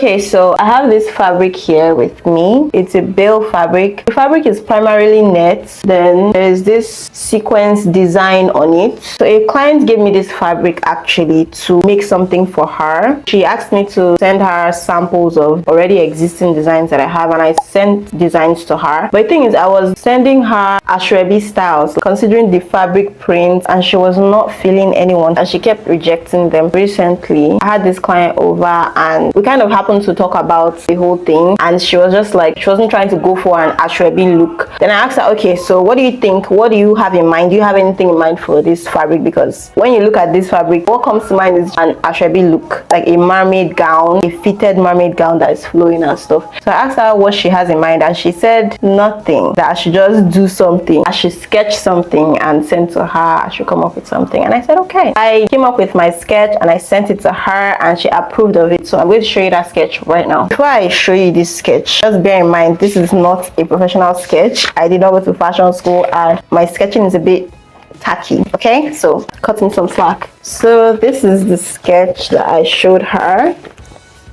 Okay, so I have this fabric here with me. It's a bale fabric. The fabric is primarily net. Then there's this sequence design on it. So a client gave me this fabric actually to make something for her. She asked me to send her samples of already existing designs that I have, and I sent designs to her. But the thing is, I was sending her Ashrebi styles considering the fabric print, and she was not feeling anyone and she kept rejecting them. Recently I had this client over and we kind of happened to talk about the whole thing, and she was just like, she wasn't trying to go for an Ashrebi look. Then I asked her, okay, so what do you think? What do you have in mind? Do you have anything in mind for this fabric? Because when you look at this fabric, what comes to mind is an Ashrebi look, like a mermaid gown, a fitted mermaid gown that is flowing and stuff. So I asked her what she has in mind, and she said nothing, that I should just do something. I should sketch something and send to her. I should come up with something. And I said okay. I came up with my sketch and I sent it to her and she approved of it. So I'm going to show you that sketch right now. Before I show you this sketch, just bear in mind this is not a professional sketch. I did not go to fashion school and my sketching is a bit tacky. Okay, so cut me some slack. So this is the sketch that I showed her.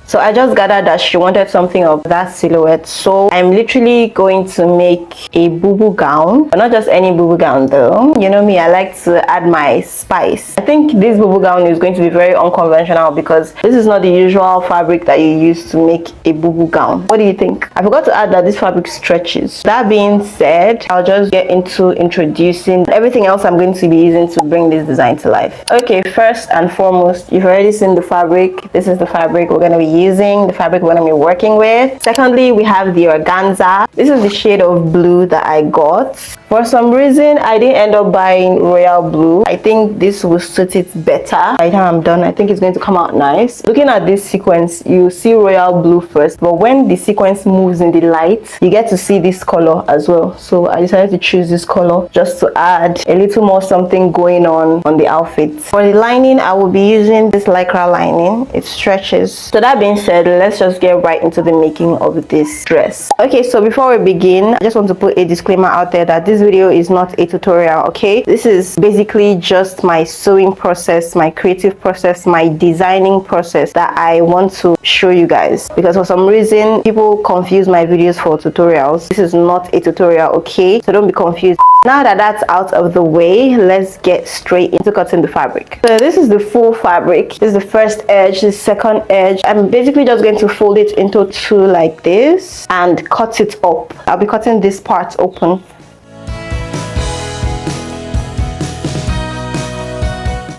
So I just gathered that she wanted something of that silhouette. So I'm literally going to make a BUBU gown. But not just any BUBU gown though. You know me, I like to add my spice. I think this BUBU gown is going to be very unconventional because this is not the usual fabric that you use to make a BUBU gown. What do you think? I forgot to add that this fabric stretches. That being said, I'll just get into introducing everything else I'm going to be using to bring this design to life. Okay, first and foremost, you've already seen the fabric. This is the fabric we're going to be using, the fabric we're going to be working with. Secondly, we have the organza. This is the shade of blue that I got. For some reason, I didn't end up buying royal blue. I think this will suit it better. By the time I'm done, I think it's going to come out nice. Looking at this sequence, you see royal blue first, but when the sequence moves in the light, you get to see this color as well. So I decided to choose this color just to add a little more something going on the outfit. For the lining, I will be using this lycra lining. It stretches. So that being said, let's just get right into the making of this dress. Okay, so before we begin, I just want to put a disclaimer out there that this video is not a tutorial. Okay, this is basically just my sewing process, my creative process, my designing process that I want to show you guys, because for some reason people confuse my videos for tutorials. This is not a tutorial, okay, so don't be confused. Now that that's out of the way, let's get straight into cutting the fabric. So this is the full fabric. This is the first edge, the second edge. I'm basically just going to fold it into two like this and cut it up. I'll be cutting this part open.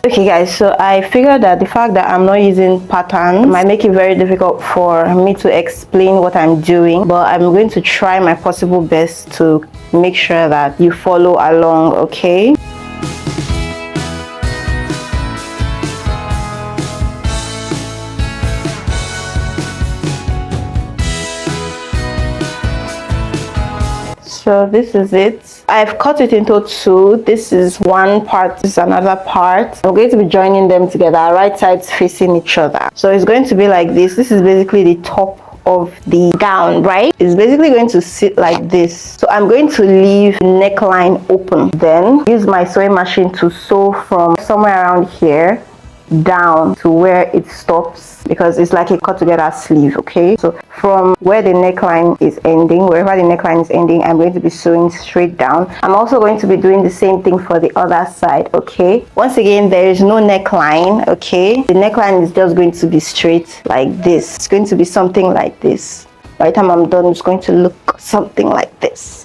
Okay guys, so I figured that the fact that I'm not using patterns might make it very difficult for me to explain what I'm doing, but I'm going to try my possible best to make sure that you follow along, okay? So this is it. I've cut it into two. This is one part, this is another part. I'm going to be joining them together, right sides facing each other. So it's going to be like this. This is basically the top of the gown, right? It's basically going to sit like this. So I'm going to leave the neckline open, then use my sewing machine to sew from somewhere around here down to where it stops, because it's like a cut together sleeve. Okay, so from where the neckline is ending, wherever the neckline is ending, I'm going to be sewing straight down. I'm also going to be doing the same thing for the other side. Okay, once again, there is no neckline. Okay, the neckline is just going to be straight like this. It's going to be something like this. By the time I'm done, it's going to look something like this.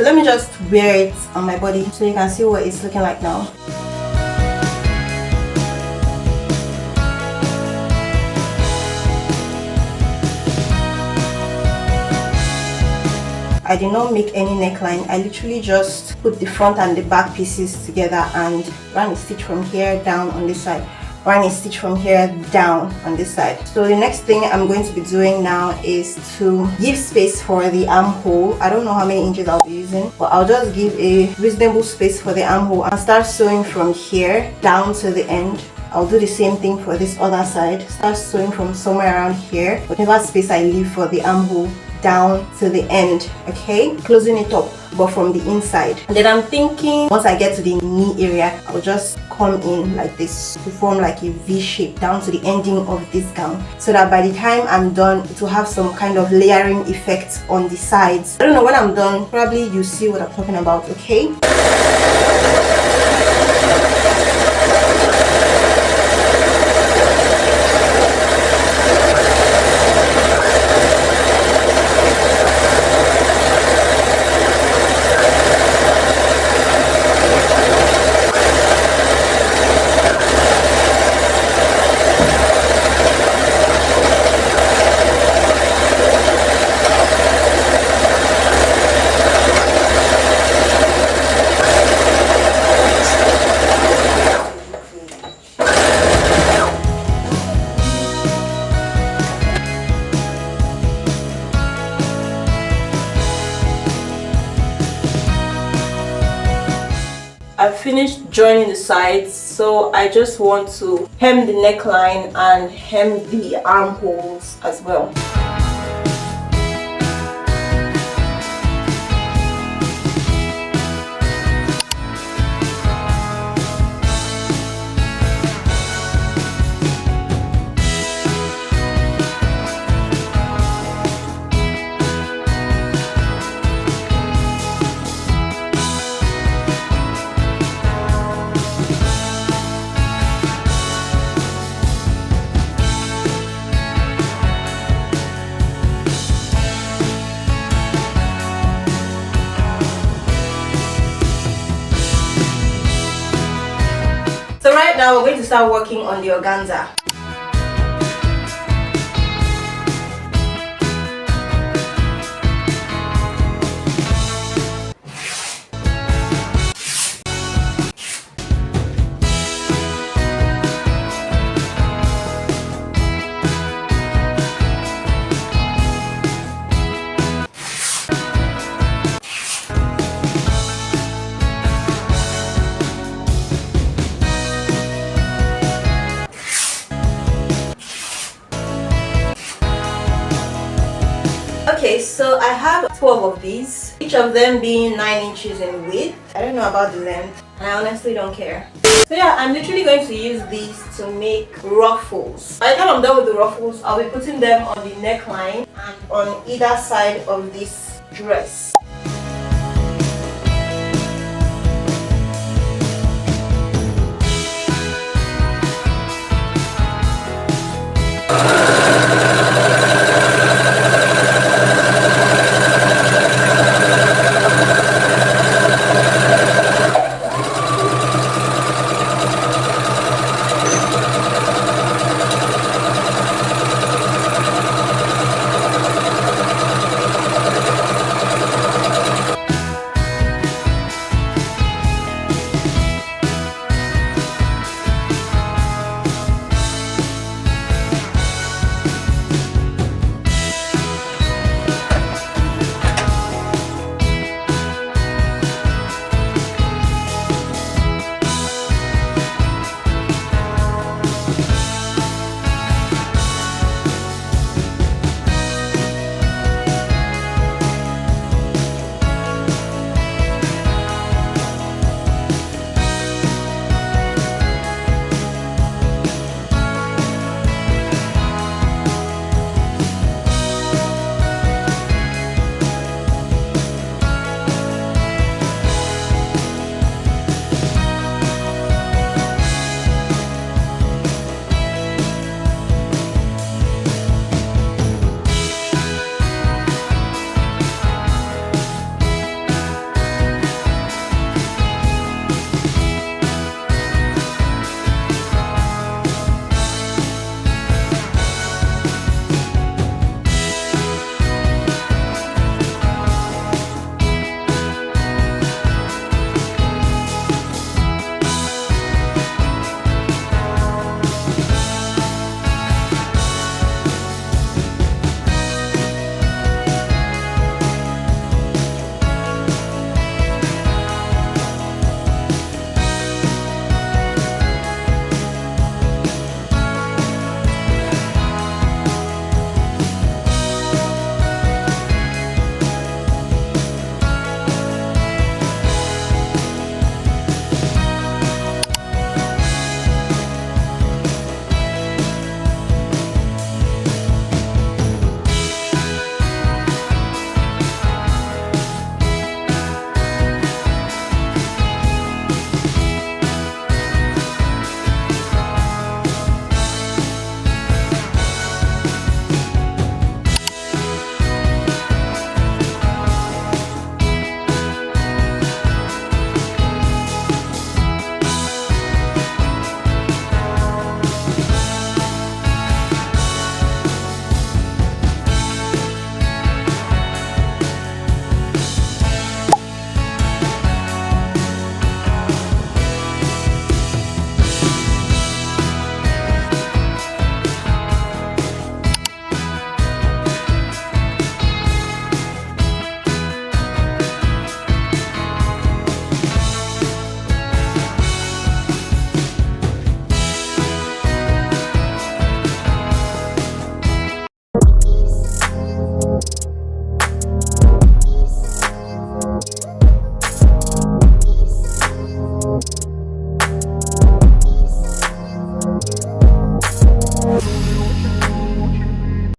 So let me just wear it on my body so you can see what it's looking like now. I did not make any neckline. I literally just put the front and the back pieces together and ran a stitch from here down on this side, ran a stitch from here down on this side. So the next thing I'm going to be doing now is to give space for the armhole. I don't know how many inches I'll be using, but I'll just give a reasonable space for the armhole and start sewing from here down to the end. I'll do the same thing for this other side. Start sewing from somewhere around here, whatever space I leave for the armhole, down to the end, okay? Closing it up, but from the inside. And then I'm thinking once I get to the knee area, I'll just come in like this to form like a V shape down to the ending of this gown, so that by the time I'm done, it will have some kind of layering effect on the sides. I don't know, when I'm done, probably you see what I'm talking about, okay? I've finished joining the sides, so I just want to hem the neckline and hem the armholes as well. So right now we're going to start working on the organza. Okay, so I have 12 of these, each of them being 9 inches in width. I don't know about the length, and I honestly don't care. So yeah, I'm literally going to use these to make ruffles. By the time I'm done with the ruffles, I'll be putting them on the neckline and on either side of this dress.